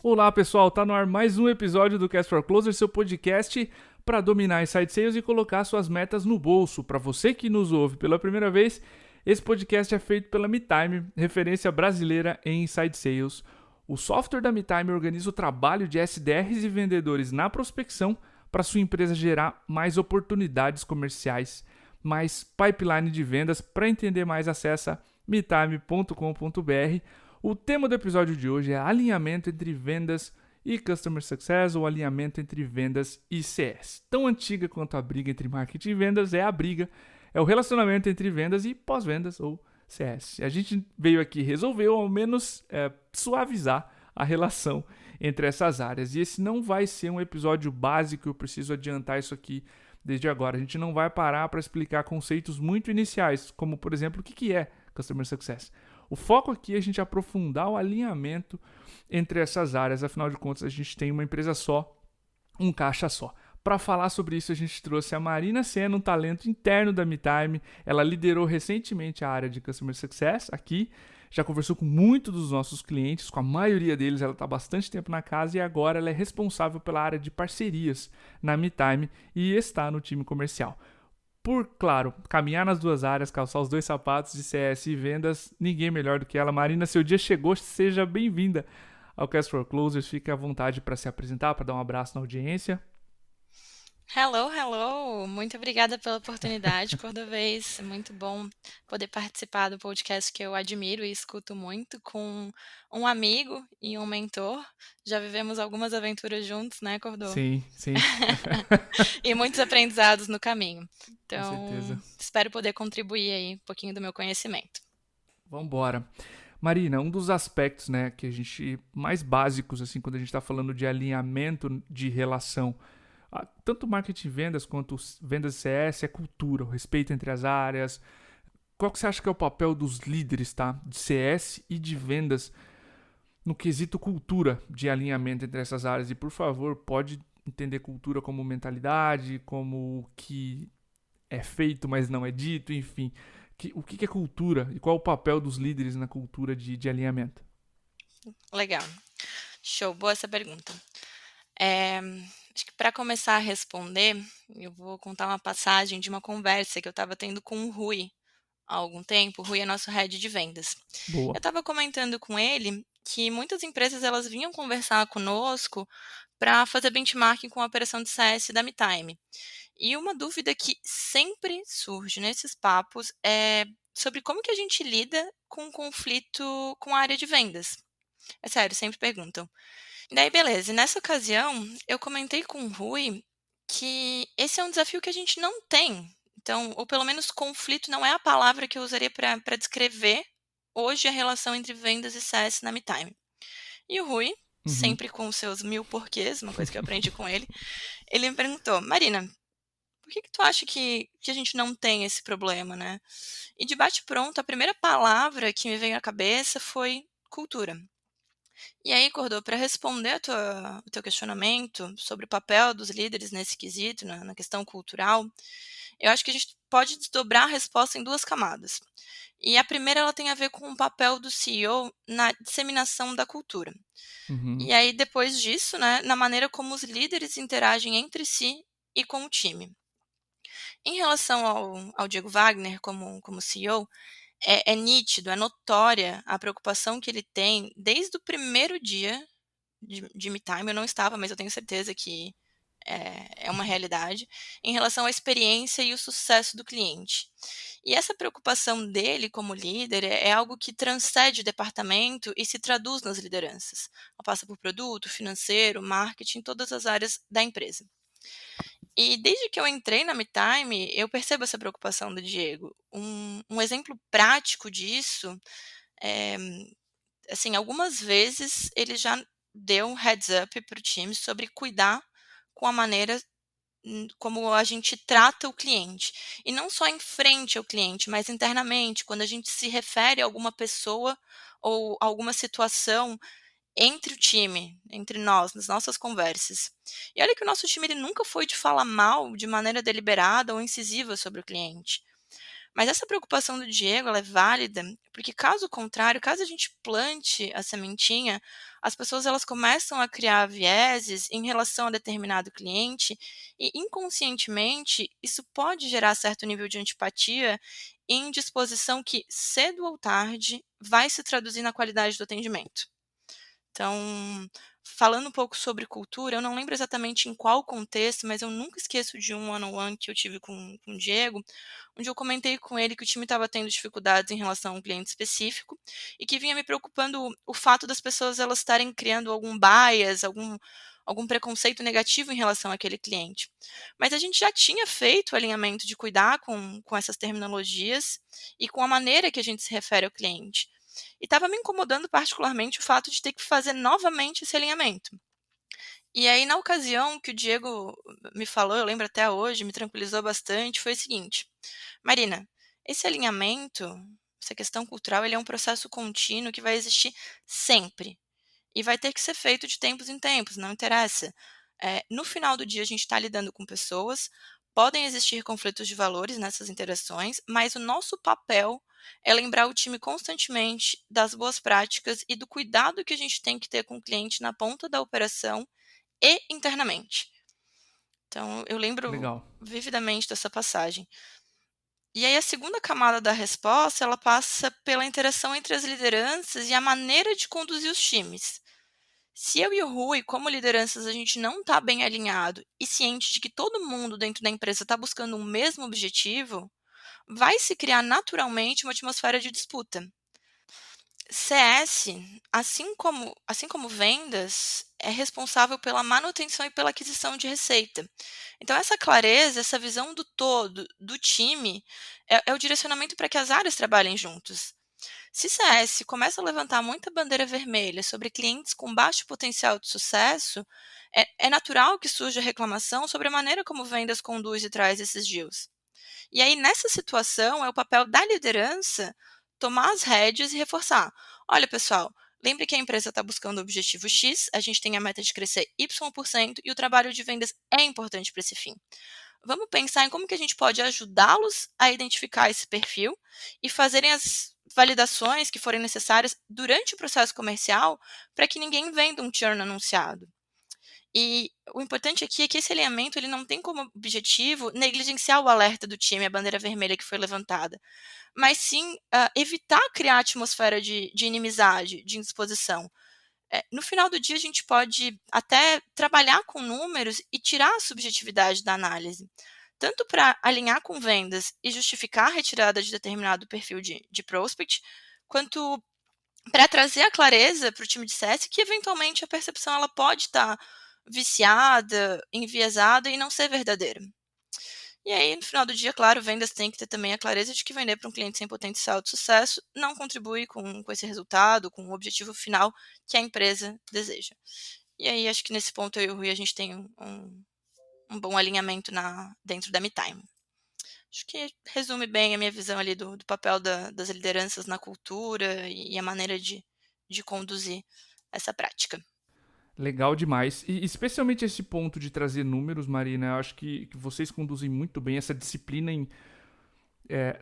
Olá pessoal, tá no ar mais um episódio do Cast for Closer, seu podcast para dominar Inside Sales e colocar suas metas no bolso. Para você que nos ouve pela primeira vez, esse podcast é feito pela MeTime, referência brasileira em Inside Sales. O software da MeTime organiza o trabalho de SDRs e vendedores na prospecção para sua empresa gerar mais oportunidades comerciais, mais pipeline de vendas. Para entender mais, acessa metime.com.br. O tema do episódio de hoje é alinhamento entre vendas e Customer Success, ou alinhamento entre vendas e CS. Tão antiga quanto a briga entre marketing e vendas é o relacionamento entre vendas e pós-vendas, ou CS. A gente veio aqui resolver, ou ao menos suavizar a relação entre essas áreas. E esse não vai ser um episódio básico, eu preciso adiantar isso aqui desde agora. A gente não vai parar para explicar conceitos muito iniciais, como, por exemplo, o que é Customer Success. O foco aqui é a gente aprofundar o alinhamento entre essas áreas, afinal de contas a gente tem uma empresa só, um caixa só. Para falar sobre isso a gente trouxe a Marina Senna, um talento interno da MeTime. Ela liderou recentemente a área de Customer Success aqui, já conversou com muitos dos nossos clientes, com a maioria deles ela está há bastante tempo na casa e agora ela é responsável pela área de parcerias na MeTime e está no time comercial. Por, claro, caminhar nas duas áreas, calçar os dois sapatos de CS e vendas, ninguém melhor do que ela. Marina, seu dia chegou, seja bem-vinda ao Cast for Closers. Fique à vontade para se apresentar, para dar um abraço na audiência. Hello, hello! Muito obrigada pela oportunidade, Cordovez. É muito bom poder participar do podcast que eu admiro e escuto muito com um amigo e um mentor. Já vivemos algumas aventuras juntos, né, Cordô? Sim, sim, E muitos aprendizados no caminho. com certeza. Então, espero poder contribuir aí um pouquinho do meu conhecimento. Vamos embora. Marina, um dos aspectos, né, que a gente mais básicos assim quando a gente está falando de alinhamento de relação, tanto marketing e vendas quanto vendas e CS, é cultura, o respeito entre as áreas. Qual que você acha que é o papel dos líderes, tá, de CS e de vendas no quesito cultura de alinhamento entre essas áreas? E por favor, pode entender cultura como mentalidade, como o que é feito, mas não é dito, enfim. O que é cultura e qual é o papel dos líderes na cultura de alinhamento? Legal. Show, boa essa pergunta. É, acho que para começar a responder, eu vou contar uma passagem de uma conversa que eu estava tendo com o Rui há algum tempo. O Rui é nosso head de vendas. Eu Boa. estava comentando com ele que muitas empresas elas vinham conversar conosco para fazer benchmarking com a operação de CS da MeTime. E uma dúvida que sempre surge nesses papos é sobre como que a gente lida com um conflito com a área de vendas. É sério, sempre perguntam. E daí beleza, e nessa ocasião eu comentei com o Rui que esse é um desafio que a gente não tem. Então, ou pelo menos conflito não é a palavra que eu usaria para descrever hoje a relação entre vendas e CS na MeTime. E o Rui, Uhum. sempre com os seus 1000 porquês, uma coisa que eu aprendi com ele me perguntou: "Marina, por que tu acha que a gente não tem esse problema, né?" E de bate pronto, a primeira palavra que me veio à cabeça foi cultura. E aí, Cordô, para responder o teu questionamento sobre o papel dos líderes nesse quesito, na questão cultural, eu acho que a gente pode desdobrar a resposta em duas camadas. E a primeira ela tem a ver com o papel do CEO na disseminação da cultura. Uhum. E aí, depois disso, né, na maneira como os líderes interagem entre si e com o time. Em relação ao Diego Wagner como CEO, é nítido, é notória a preocupação que ele tem desde o primeiro dia de Me Time. Eu não estava, mas eu tenho certeza que é uma realidade, em relação à experiência e o sucesso do cliente. E essa preocupação dele como líder é algo que transcende o departamento e se traduz nas lideranças. Passa por produto, financeiro, marketing, todas as áreas da empresa. E desde que eu entrei na MeTime, eu percebo essa preocupação do Diego. Um exemplo prático disso é, assim, algumas vezes ele já deu um heads up para o time sobre cuidar com a maneira como a gente trata o cliente. E não só em frente ao cliente, mas internamente, quando a gente se refere a alguma pessoa ou alguma situação entre o time, entre nós, nas nossas conversas. E olha que o nosso time ele nunca foi de falar mal de maneira deliberada ou incisiva sobre o cliente. Mas essa preocupação do Diego, ela é válida, porque caso contrário, caso a gente plante a sementinha, as pessoas elas começam a criar vieses em relação a determinado cliente e inconscientemente isso pode gerar certo nível de antipatia e indisposição que cedo ou tarde vai se traduzir na qualidade do atendimento. Então, falando um pouco sobre cultura, eu não lembro exatamente em qual contexto, mas eu nunca esqueço de um one-on-one que eu tive com o Diego, onde eu comentei com ele que o time estava tendo dificuldades em relação a um cliente específico e que vinha me preocupando o fato das pessoas elas estarem criando algum bias, algum preconceito negativo em relação àquele cliente. Mas a gente já tinha feito o alinhamento de cuidar com essas terminologias e com a maneira que a gente se refere ao cliente. E estava me incomodando particularmente o fato de ter que fazer novamente esse alinhamento. E aí, na ocasião que o Diego me falou, eu lembro até hoje, me tranquilizou bastante, foi o seguinte: Marina, esse alinhamento, essa questão cultural, ele é um processo contínuo que vai existir sempre. E vai ter que ser feito de tempos em tempos, não interessa. No final do dia, a gente está lidando com pessoas, podem existir conflitos de valores nessas interações, mas o nosso papel é lembrar o time constantemente das boas práticas e do cuidado que a gente tem que ter com o cliente na ponta da operação e internamente. Então, eu lembro Legal. vividamente dessa passagem. E aí, a segunda camada da resposta, ela passa pela interação entre as lideranças e a maneira de conduzir os times. Se eu e o Rui, como lideranças, a gente não está bem alinhado e ciente de que todo mundo dentro da empresa está buscando um mesmo objetivo, vai se criar naturalmente uma atmosfera de disputa. CS, assim como vendas, é responsável pela manutenção e pela aquisição de receita. Então, essa clareza, essa visão do todo, do time, é o direcionamento para que as áreas trabalhem juntos. Se CS começa a levantar muita bandeira vermelha sobre clientes com baixo potencial de sucesso, é natural que surja reclamação sobre a maneira como vendas conduz e traz esses deals. E aí, nessa situação, é o papel da liderança tomar as rédeas e reforçar. Olha, pessoal, lembre que a empresa está buscando o objetivo X, a gente tem a meta de crescer Y% e o trabalho de vendas é importante para esse fim. Vamos pensar em como que a gente pode ajudá-los a identificar esse perfil e fazerem as validações que forem necessárias durante o processo comercial para que ninguém venda um churn anunciado. E o importante aqui é que esse alinhamento ele não tem como objetivo negligenciar o alerta do time, a bandeira vermelha que foi levantada, mas sim evitar criar atmosfera de inimizade, de indisposição. No final do dia, a gente pode até trabalhar com números e tirar a subjetividade da análise, tanto para alinhar com vendas e justificar a retirada de determinado perfil de prospect, quanto para trazer a clareza para o time de CS que, eventualmente, a percepção ela pode estar viciada, enviesada e não ser verdadeira. E aí, no final do dia, claro, vendas têm que ter também a clareza de que vender para um cliente sem potencial de sucesso não contribui com esse resultado, com o objetivo final que a empresa deseja. E aí, acho que nesse ponto eu e o Rui, a gente tem um bom alinhamento dentro da MeTime. Acho que resume bem a minha visão ali do papel das lideranças na cultura e a maneira de conduzir essa prática. Legal demais. E especialmente esse ponto de trazer números, Marina, eu acho que vocês conduzem muito bem essa disciplina em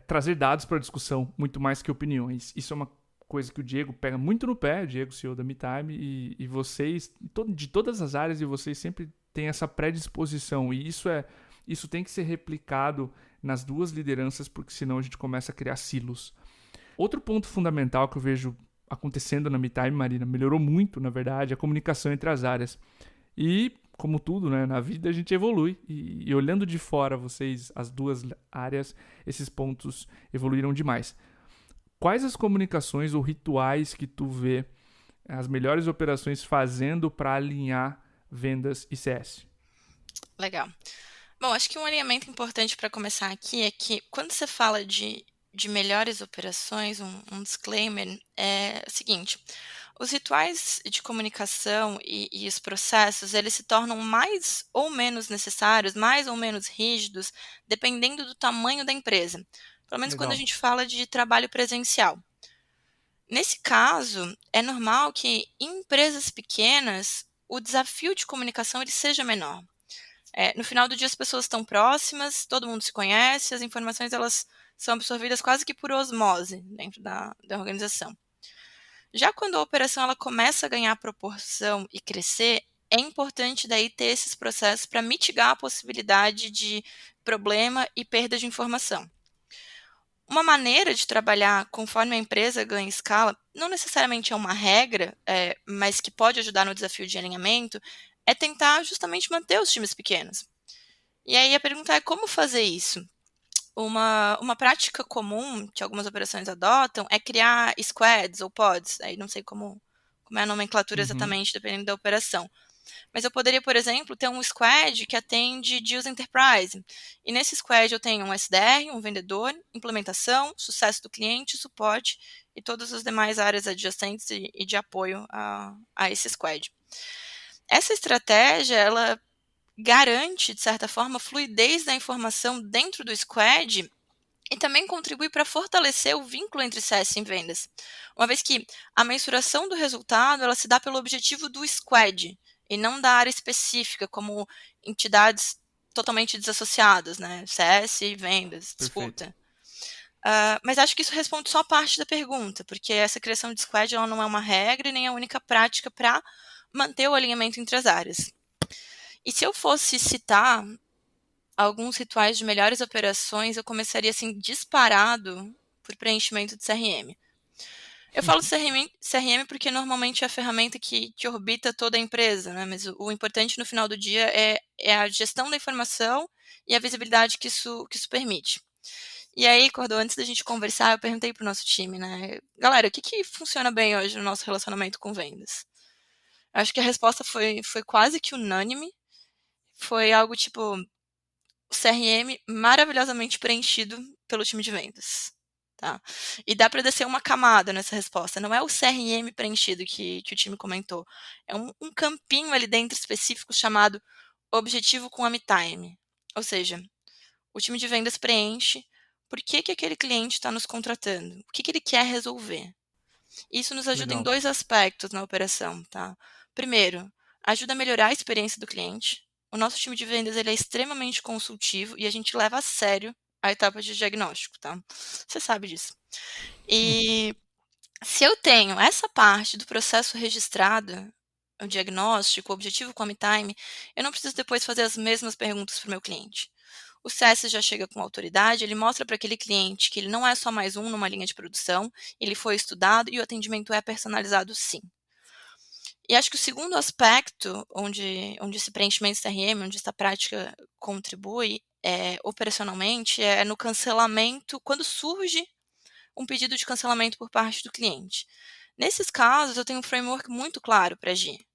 trazer dados para a discussão, muito mais que opiniões. Isso é uma coisa que o Diego pega muito no pé, o Diego, CEO da MeTime, e vocês, de todas as áreas, e vocês sempre têm essa predisposição. E isso tem que ser replicado nas duas lideranças, porque senão a gente começa a criar silos. Outro ponto fundamental que eu vejo acontecendo na MeTime, Marina, melhorou muito, na verdade, a comunicação entre as áreas. E, como tudo, né, na vida a gente evolui. E olhando de fora, vocês, as duas áreas, esses pontos evoluíram demais. Quais as comunicações ou rituais que tu vê as melhores operações fazendo para alinhar vendas e CS? Legal. Bom, acho que um alinhamento importante para começar aqui é que quando você fala de melhores operações, um disclaimer é o seguinte: os rituais de comunicação e os processos, eles se tornam mais ou menos necessários, mais ou menos rígidos, dependendo do tamanho da empresa. Pelo menos quando a Legal. gente fala de trabalho presencial. Nesse caso, é normal que em empresas pequenas o desafio de comunicação ele seja menor. No final do dia as pessoas estão próximas, todo mundo se conhece, as informações elas são absorvidas quase que por osmose dentro da organização. Já quando a operação ela começa a ganhar proporção e crescer, é importante daí ter esses processos para mitigar a possibilidade de problema e perda de informação. Uma maneira de trabalhar conforme a empresa ganha escala, não necessariamente é uma regra, mas que pode ajudar no desafio de alinhamento, é tentar justamente manter os times pequenos. E aí a pergunta é como fazer isso? Uma prática comum que algumas operações adotam é criar squads ou pods. Aí não sei como é a nomenclatura Uhum. exatamente, dependendo da operação. Mas eu poderia, por exemplo, ter um squad que atende Deals Enterprise. E nesse squad eu tenho um SDR, um vendedor, implementação, sucesso do cliente, suporte e todas as demais áreas adjacentes e de apoio a esse squad. Essa estratégia, ela garante, de certa forma, a fluidez da informação dentro do squad e também contribui para fortalecer o vínculo entre CS e vendas, uma vez que a mensuração do resultado ela se dá pelo objetivo do squad e não da área específica, como entidades totalmente desassociadas, né? CS e vendas, Perfeito. disputa. Mas acho que isso responde só parte da pergunta, porque essa criação de squad ela não é uma regra e nem a única prática para manter o alinhamento entre as áreas. E se eu fosse citar alguns rituais de melhores operações, eu começaria assim disparado por preenchimento de CRM. Eu falo CRM porque normalmente é a ferramenta que orbita toda a empresa, né? Mas o importante no final do dia é a gestão da informação e a visibilidade que isso permite. E aí, Cordô, antes da gente conversar, eu perguntei pro nosso time, né? Galera, o que funciona bem hoje no nosso relacionamento com vendas? Acho que a resposta foi quase que unânime. Foi algo tipo, o CRM maravilhosamente preenchido pelo time de vendas. Tá? E dá para descer uma camada nessa resposta. Não é o CRM preenchido que o time comentou. É um campinho ali dentro específico chamado objetivo com AmiTime. Ou seja, o time de vendas preenche por que aquele cliente está nos contratando, o que ele quer resolver. Isso nos ajuda em Legal. 2 aspectos na operação, tá. Primeiro, ajuda a melhorar a experiência do cliente. O nosso time de vendas, ele é extremamente consultivo e a gente leva a sério a etapa de diagnóstico, tá. Você sabe disso. E se eu tenho essa parte do processo registrada, o diagnóstico, o objetivo com a MeTime, eu não preciso depois fazer as mesmas perguntas para o meu cliente. O CS já chega com autoridade, ele mostra para aquele cliente que ele não é só mais um numa linha de produção, ele foi estudado e o atendimento é personalizado sim. E acho que o segundo aspecto onde esse preenchimento CRM, onde essa prática contribui operacionalmente, é no cancelamento, quando surge um pedido de cancelamento por parte do cliente. Nesses casos, eu tenho um framework muito claro para agir.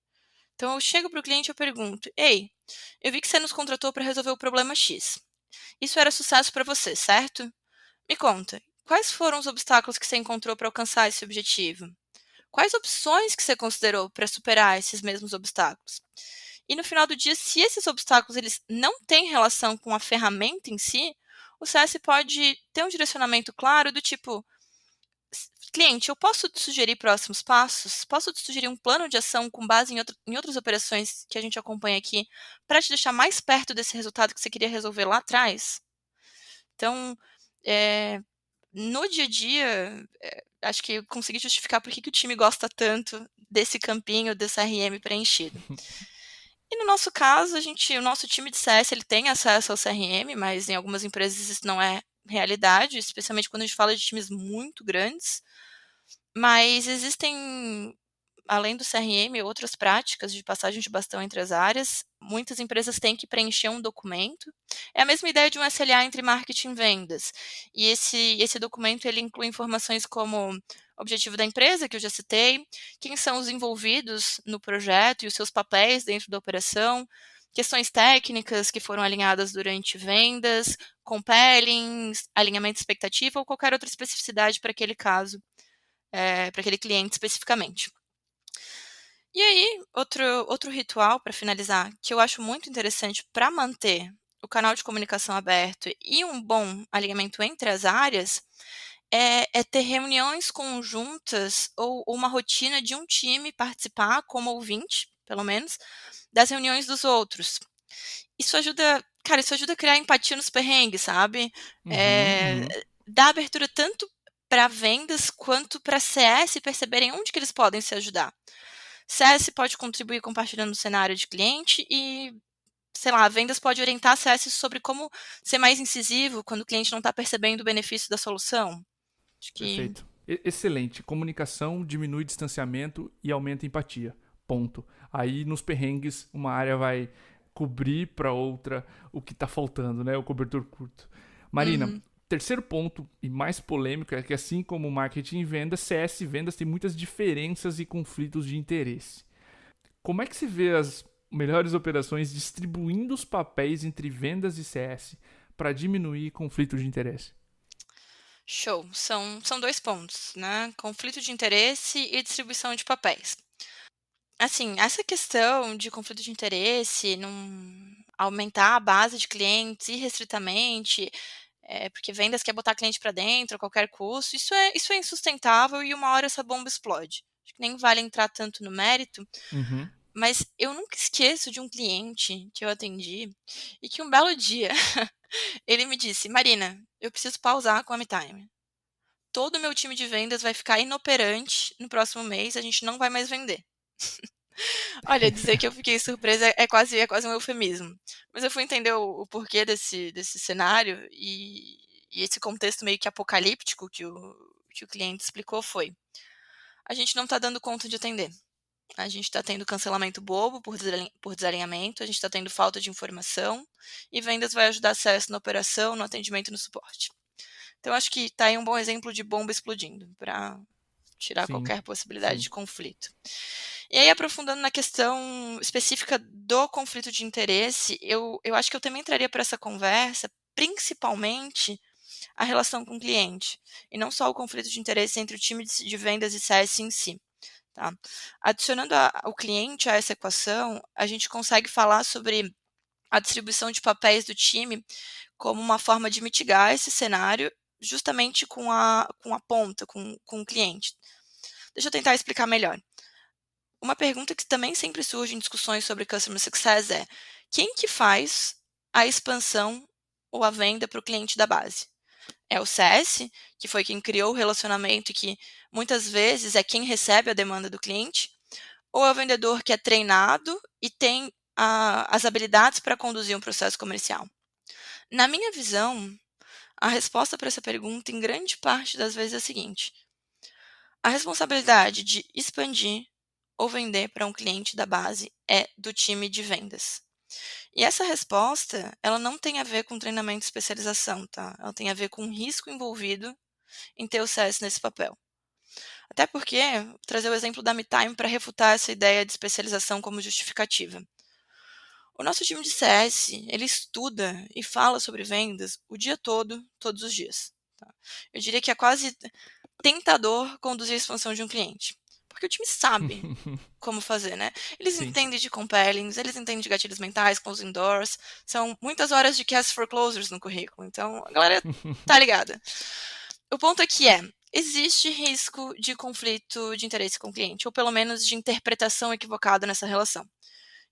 Então, eu chego para o cliente e eu pergunto: Ei, eu vi que você nos contratou para resolver o problema X. Isso era sucesso para você, certo? Me conta, quais foram os obstáculos que você encontrou para alcançar esse objetivo? Quais opções que você considerou para superar esses mesmos obstáculos? E no final do dia, se esses obstáculos eles não têm relação com a ferramenta em si, o CS pode ter um direcionamento claro do tipo: cliente, eu posso te sugerir próximos passos? Posso te sugerir um plano de ação com base em outras operações que a gente acompanha aqui, para te deixar mais perto desse resultado que você queria resolver lá atrás? Então, eh, no dia a dia, acho que eu consegui justificar por que o time gosta tanto desse campinho, desse CRM preenchido. E no nosso caso, o nosso time de CS ele tem acesso ao CRM, mas em algumas empresas isso não é realidade, especialmente quando a gente fala de times muito grandes. Mas existem, além do CRM, outras práticas de passagem de bastão entre as áreas. Muitas empresas têm que preencher um documento. É a mesma ideia de um SLA entre marketing e vendas. E esse documento ele inclui informações como objetivo da empresa, que eu já citei, quem são os envolvidos no projeto e os seus papéis dentro da operação, questões técnicas que foram alinhadas durante vendas, compelling, alinhamento de expectativa ou qualquer outra especificidade para aquele caso, para aquele cliente especificamente. E aí, outro ritual para finalizar, que eu acho muito interessante para manter o canal de comunicação aberto e um bom alinhamento entre as áreas, é ter reuniões conjuntas ou uma rotina de um time participar como ouvinte, pelo menos, das reuniões dos outros. Isso ajuda a criar empatia nos perrengues, sabe? Uhum, uhum. dá abertura tanto para vendas quanto para CS perceberem onde que eles podem se ajudar. CS pode contribuir compartilhando o cenário de cliente e, sei lá, vendas pode orientar CS sobre como ser mais incisivo quando o cliente não está percebendo o benefício da solução. Acho que Perfeito. Excelente. Comunicação diminui distanciamento e aumenta empatia. Ponto. Aí nos perrengues uma área vai cobrir para outra o que está faltando, né? O cobertor curto. Marina, uhum. terceiro ponto e mais polêmico é que assim como marketing e vendas, CS e vendas tem muitas diferenças e conflitos de interesse. Como é que se vê as melhores operações distribuindo os papéis entre vendas e CS para diminuir conflitos de interesse? Show. São dois pontos, né? Conflito de interesse e distribuição de papéis. Assim, essa questão de conflito de interesse, não aumentar a base de clientes irrestritamente, porque vendas quer botar cliente para dentro a qualquer custo, isso é insustentável e uma hora essa bomba explode. Acho que nem vale entrar tanto no mérito, Uhum. mas eu nunca esqueço de um cliente que eu atendi e que um belo dia ele me disse: "Marina, eu preciso pausar com a MeTime. Todo o meu time de vendas vai ficar inoperante no próximo mês, a gente não vai mais vender". Olha, dizer que eu fiquei surpresa é quase um eufemismo. Mas eu fui entender o porquê desse cenário e esse contexto meio que apocalíptico que o cliente explicou foi: "A gente não está dando conta de atender. A gente está tendo cancelamento bobo por desalinhamento, a gente está tendo falta de informação, e vendas vai ajudar acesso na operação, no atendimento e no suporte". Então acho que está aí um bom exemplo de bomba explodindo, para tirar Sim, qualquer possibilidade sim. de conflito. E aí, aprofundando na questão específica do conflito de interesse, eu acho que eu também traria para essa conversa, principalmente, a relação com o cliente, e não só o conflito de interesse entre o time de vendas e CS em si, tá. Adicionando o cliente a essa equação, a gente consegue falar sobre a distribuição de papéis do time como uma forma de mitigar esse cenário, justamente com a ponta, com o cliente. Deixa eu tentar explicar melhor. Uma pergunta que também sempre surge em discussões sobre Customer Success é: quem que faz a expansão ou a venda para o cliente da base? É o CS, que foi quem criou o relacionamento e que muitas vezes é quem recebe a demanda do cliente? Ou é o vendedor que é treinado e tem as habilidades para conduzir um processo comercial? Na minha visão, a resposta para essa pergunta, em grande parte das vezes, é a seguinte: a responsabilidade de expandir ou vender para um cliente da base é do time de vendas. E essa resposta, ela não tem a ver com treinamento e especialização, tá? Ela tem a ver com o risco envolvido em ter o CS nesse papel. Até porque, vou trazer o exemplo da MeTime para refutar essa ideia de especialização como justificativa. O nosso time de CS, ele estuda e fala sobre vendas o dia todo, todos os dias. Tá? Eu diria que é quase tentador conduzir a expansão de um cliente, porque o time sabe como fazer, né. Eles Sim. entendem de compellings, eles entendem de gatilhos mentais, closing doors, são muitas horas de cast for closers no currículo, então a galera tá ligada. O ponto aqui existe risco de conflito de interesse com o cliente, ou pelo menos de interpretação equivocada nessa relação.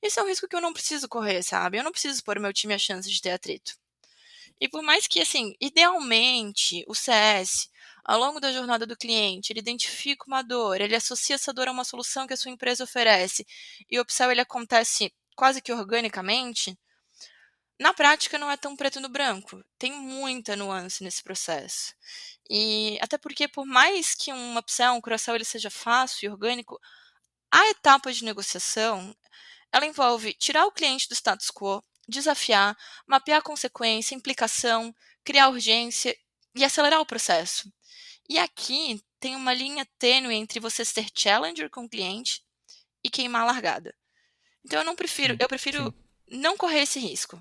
Esse é um risco que eu não preciso correr, sabe, eu não preciso pôr o meu time a chance de ter atrito. E por mais que, assim, idealmente, o CS, ao longo da jornada do cliente, ele identifica uma dor, ele associa essa dor a uma solução que a sua empresa oferece, e o upsell ele acontece quase que organicamente, na prática não é tão preto no branco. Tem muita nuance nesse processo. E até porque, por mais que um upsell, um cross-sell, ele seja fácil e orgânico, a etapa de negociação ela envolve tirar o cliente do status quo, desafiar, mapear a consequência, implicação, criar urgência e acelerar o processo. E aqui tem uma linha tênue entre você ser challenger com o cliente e queimar a largada. Então Sim, eu prefiro sim. não correr esse risco.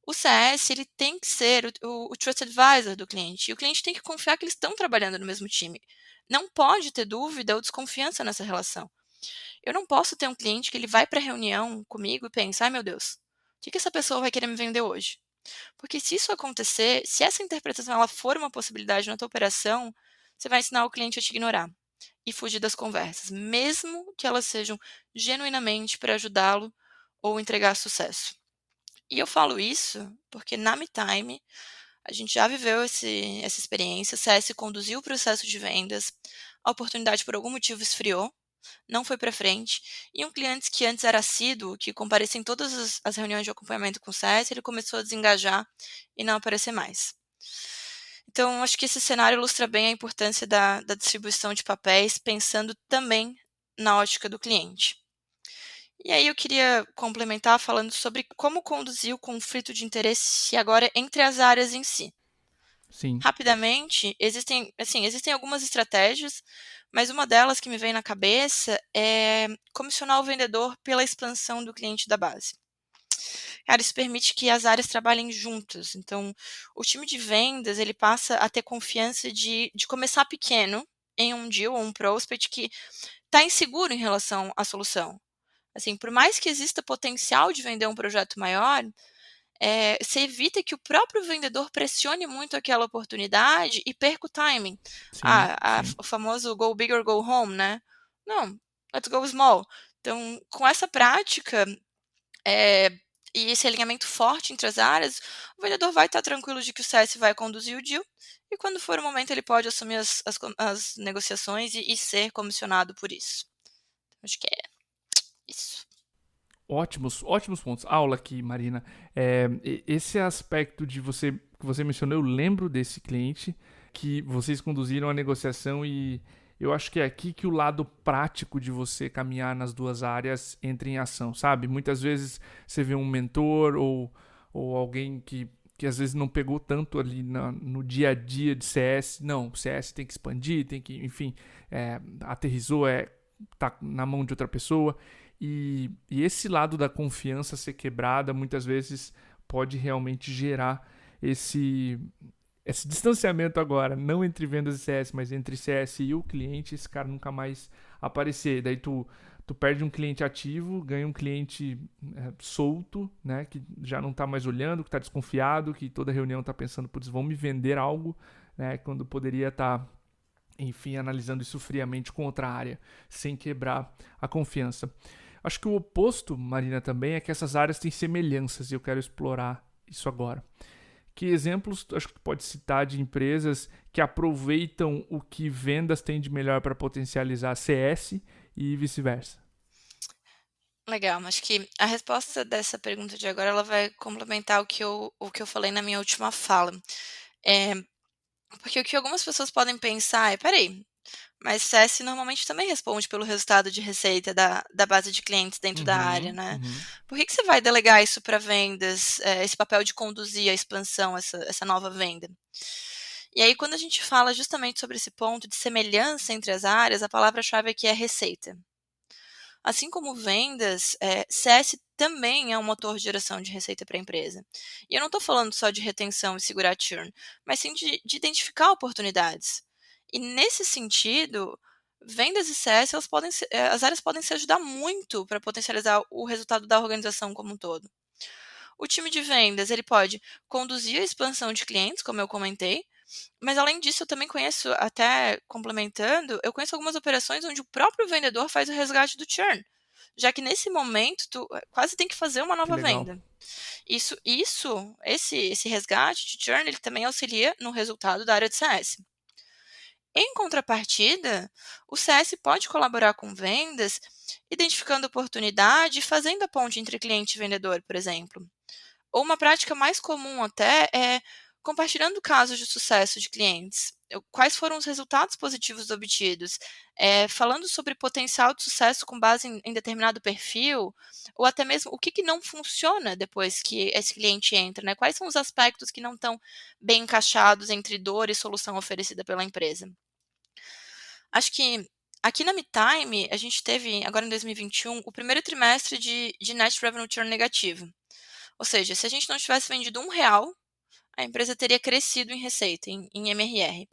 O CS ele tem que ser o trust advisor do cliente, e o cliente tem que confiar que eles estão trabalhando no mesmo time. Não pode ter dúvida ou desconfiança nessa relação. Eu não posso ter um cliente que ele vai para a reunião comigo e pensa: "Ai meu Deus, o que que essa pessoa vai querer me vender hoje?". Porque se isso acontecer, se essa interpretação ela for uma possibilidade na tua operação, você vai ensinar o cliente a te ignorar e fugir das conversas, mesmo que elas sejam genuinamente para ajudá-lo ou entregar sucesso. E eu falo isso porque na MeTime A gente já viveu essa experiência, o CS conduziu o processo de vendas, a oportunidade por algum motivo esfriou, não foi para frente, e um cliente que antes era assíduo, que comparecia em todas as reuniões de acompanhamento com o CS, ele começou a desengajar e não aparecer mais. Então, acho que esse cenário ilustra bem a importância da distribuição de papéis, pensando também na ótica do cliente. E aí eu queria complementar falando sobre como conduzir o conflito de interesse agora entre as áreas em si. Sim, Rapidamente, existem algumas estratégias, mas uma delas que me vem na cabeça é comissionar o vendedor pela expansão do cliente da base. Cara, isso permite que as áreas trabalhem juntas. Então, o time de vendas, ele passa a ter confiança de começar pequeno em um deal ou um prospect que está inseguro em relação à solução. Assim, por mais que exista potencial de vender um projeto maior, você evita que o próprio vendedor pressione muito aquela oportunidade e perca o timing. sim, sim. O famoso go big or go home, né? Não, let's go small. Então, com essa prática, eh, e esse alinhamento forte entre as áreas, o vendedor vai estar tranquilo de que o CS vai conduzir o deal, e quando for o momento ele pode assumir as negociações e ser comissionado por isso. Acho que é isso. Ótimos, ótimos pontos. Aula aqui, Marina. Esse aspecto de você que você mencionou, eu lembro desse cliente que vocês conduziram a negociação e eu acho que é aqui que o lado prático de você caminhar nas duas áreas entra em ação, sabe? Muitas vezes você vê um mentor ou alguém que às vezes não pegou tanto ali no dia a dia de CS. Não, o CS tem que expandir, tem que, enfim, aterrizou, tá na mão de outra pessoa. E esse lado da confiança ser quebrada muitas vezes pode realmente gerar esse, esse distanciamento agora, não entre vendas e CS, mas entre CS e o cliente, esse cara nunca mais aparecer. Daí tu perde um cliente ativo, ganha um cliente solto, né, que já não está mais olhando, que está desconfiado, que toda reunião está pensando, putz, vão me vender algo, né, quando poderia estar, enfim, analisando isso friamente com outra área, sem quebrar a confiança. Acho que o oposto, Marina, também é que essas áreas têm semelhanças e eu quero explorar isso agora. Que exemplos acho que tu pode citar de empresas que aproveitam o que vendas têm de melhor para potencializar CS e vice-versa? Legal, acho que a resposta dessa pergunta de agora, ela vai complementar o que eu falei na minha última fala. Eh, Porque o que algumas pessoas podem pensar é: "Espera aí, mas CS normalmente também responde pelo resultado de receita da base de clientes dentro da área, Uhum, né. uhum. Por que você vai delegar isso para vendas, esse papel de conduzir a expansão, essa nova venda?". E aí quando a gente fala justamente sobre esse ponto de semelhança entre as áreas, a palavra-chave aqui é receita. Assim como vendas, CS também é um motor de geração de receita para a empresa. E eu não estou falando só de retenção e segurar churn, mas sim de identificar oportunidades. E nesse sentido, vendas e CS, as áreas podem se ajudar muito para potencializar o resultado da organização como um todo. O time de vendas, ele pode conduzir a expansão de clientes, como eu comentei, mas além disso, eu também conheço, até complementando, eu conheço algumas operações onde o próprio vendedor faz o resgate do churn, já que nesse momento tu quase tem que fazer uma Que nova legal. venda. Esse resgate de churn, ele também auxilia no resultado da área de CS. Em contrapartida, o CS pode colaborar com vendas, identificando oportunidade e fazendo a ponte entre cliente e vendedor, por exemplo. Ou uma prática mais comum até é compartilhando casos de sucesso de clientes. Quais foram os resultados positivos obtidos? Falando sobre potencial de sucesso com base em determinado perfil, ou até mesmo o que não funciona depois que esse cliente entra, né? Quais são os aspectos que não estão bem encaixados entre dor e solução oferecida pela empresa? Acho que aqui na MeTime, a gente teve, agora em 2021, o primeiro trimestre de Net Revenue Churn negativo. Ou seja, se a gente não tivesse vendido R$ 1, a empresa teria crescido em receita, em MRR.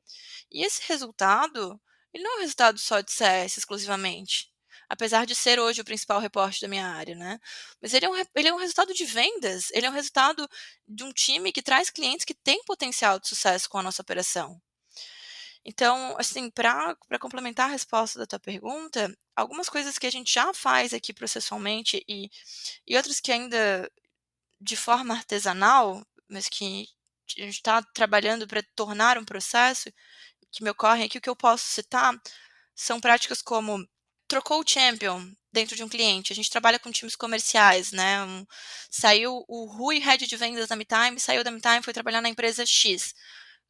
E esse resultado, ele não é um resultado só de CS exclusivamente, apesar de ser hoje o principal reporte da minha área, né. Mas ele é um resultado de vendas, ele é um resultado de um time que traz clientes que têm potencial de sucesso com a nossa operação. Então, assim, para complementar a resposta da tua pergunta, algumas coisas que a gente já faz aqui processualmente e outras que ainda de forma artesanal, mas que gente está trabalhando para tornar um processo que me ocorrem aqui, o que eu posso citar são práticas como trocou o champion dentro de um cliente. A gente trabalha com times comerciais, né? Saiu o Rui, head de vendas da MeTime, saiu da MeTime, foi trabalhar na empresa X.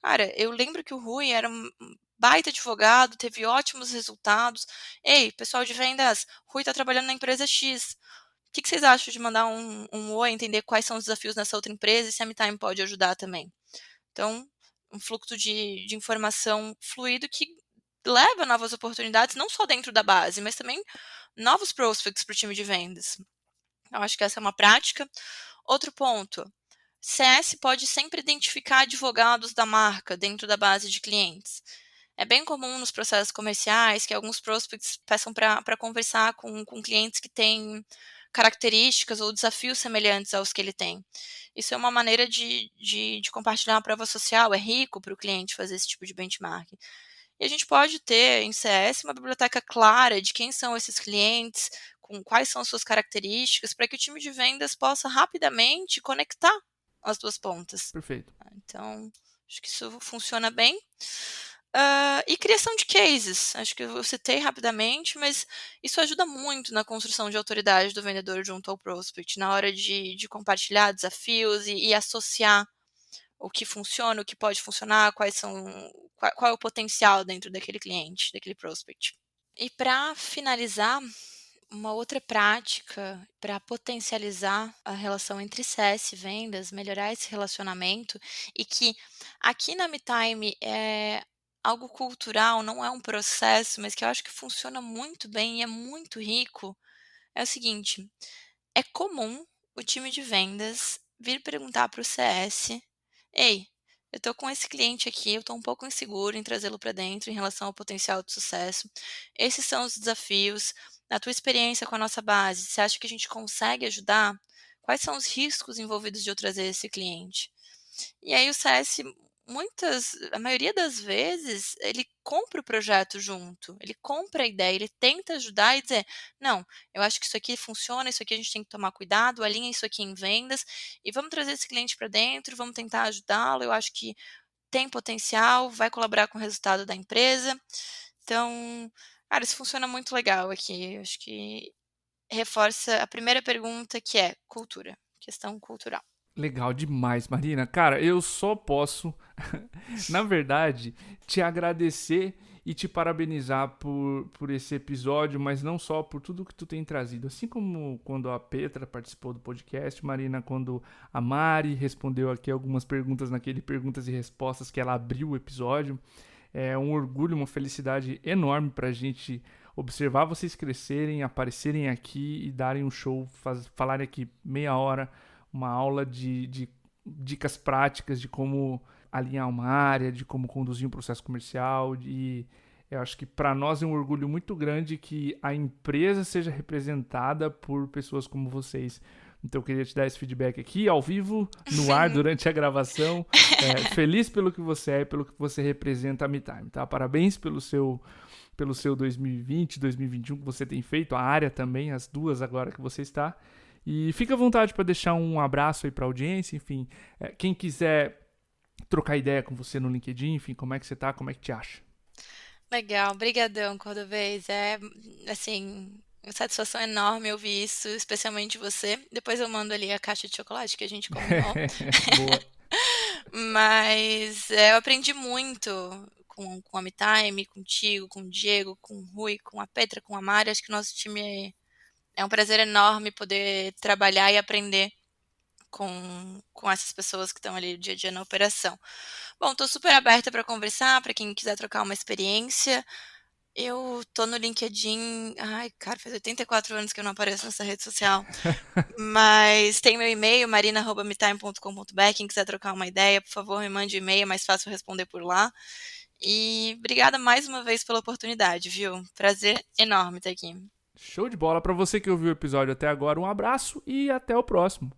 Cara, eu lembro que o Rui era um baita advogado, teve ótimos resultados. Ei, pessoal de vendas, Rui está trabalhando na empresa X. O que vocês acham de mandar um oi, entender quais são os desafios nessa outra empresa e se a MeTime pode ajudar também? Então, um fluxo de informação fluido que leva a novas oportunidades, não só dentro da base, mas também novos prospects para o time de vendas. Eu acho que essa é uma prática. Outro ponto, CS pode sempre identificar advogados da marca dentro da base de clientes. É bem comum nos processos comerciais que alguns prospects peçam para conversar com clientes que têm características ou desafios semelhantes aos que ele tem. Isso é uma maneira de compartilhar uma prova social, é rico para o cliente fazer esse tipo de benchmark. E a gente pode ter em CS uma biblioteca clara de quem são esses clientes, com quais são as suas características, para que o time de vendas possa rapidamente conectar as duas pontas. Perfeito. Então, acho que isso funciona bem. E criação de cases, acho que eu citei rapidamente, mas isso ajuda muito na construção de autoridade do vendedor junto ao prospect, na hora de compartilhar desafios e associar o que funciona, o que pode funcionar, qual é o potencial dentro daquele cliente, daquele prospect. E para finalizar, uma outra prática para potencializar a relação entre CS e vendas, melhorar esse relacionamento e que aqui na MeTime é algo cultural, não é um processo, mas que eu acho que funciona muito bem e é muito rico, é o seguinte: é comum o time de vendas vir perguntar para o CS: "Ei, eu estou com esse cliente aqui, eu estou um pouco inseguro em trazê-lo para dentro em relação ao potencial de sucesso. Esses são os desafios. Na tua experiência com a nossa base, você acha que a gente consegue ajudar? Quais são os riscos envolvidos de eu trazer esse cliente?" E aí o CS, a maioria das vezes, ele compra o projeto junto, ele compra a ideia, ele tenta ajudar e dizer: "Não, eu acho que isso aqui funciona, isso aqui a gente tem que tomar cuidado, alinha isso aqui em vendas e vamos trazer esse cliente para dentro, vamos tentar ajudá-lo, eu acho que tem potencial, vai colaborar com o resultado da empresa". Então, cara, isso funciona muito legal aqui, eu acho que reforça a primeira pergunta, que é cultura, questão cultural. Legal demais, Marina. Cara, eu só posso, na verdade, te agradecer e te parabenizar por esse episódio, mas não só por tudo que tu tem trazido. Assim como quando a Petra participou do podcast, Marina, quando a Mari respondeu aqui algumas perguntas naquele Perguntas e Respostas que ela abriu o episódio. É um orgulho, uma felicidade enorme pra gente observar vocês crescerem, aparecerem aqui e darem um show, falarem aqui meia hora, uma aula de dicas práticas de como alinhar uma área, de como conduzir um processo comercial. E eu acho que para nós é um orgulho muito grande que a empresa seja representada por pessoas como vocês. Então eu queria te dar esse feedback aqui, ao vivo, no ar, durante a gravação. Feliz pelo que você é e pelo que você representa a MeTime, tá? Parabéns pelo seu 2020, 2021 que você tem feito, a área também, as duas agora que você está. E fica à vontade para deixar um abraço aí para a audiência, enfim. Quem quiser trocar ideia com você no LinkedIn, enfim, como é que você tá, como é que te acha? Legal, brigadão, Cordovez. É, assim, uma satisfação enorme ouvir isso, especialmente de você. Depois eu mando ali a caixa de chocolate que a gente combinou. Boa. Mas eu aprendi muito com a MeTime, contigo, com o Diego, com o Rui, com a Petra, com a Mari. Acho que o nosso time é um prazer enorme poder trabalhar e aprender com essas pessoas que estão ali dia a dia na operação. Bom, estou super aberta para conversar, para quem quiser trocar uma experiência. Eu tô no LinkedIn, ai, cara, faz 84 anos que eu não apareço nessa rede social, mas tem meu e-mail, marina@metime.com.br, quem quiser trocar uma ideia, por favor, me mande e-mail, é mais fácil responder por lá. E obrigada mais uma vez pela oportunidade, viu? Prazer enorme estar aqui. Show de bola. Para você que ouviu o episódio até agora, um abraço e até o próximo.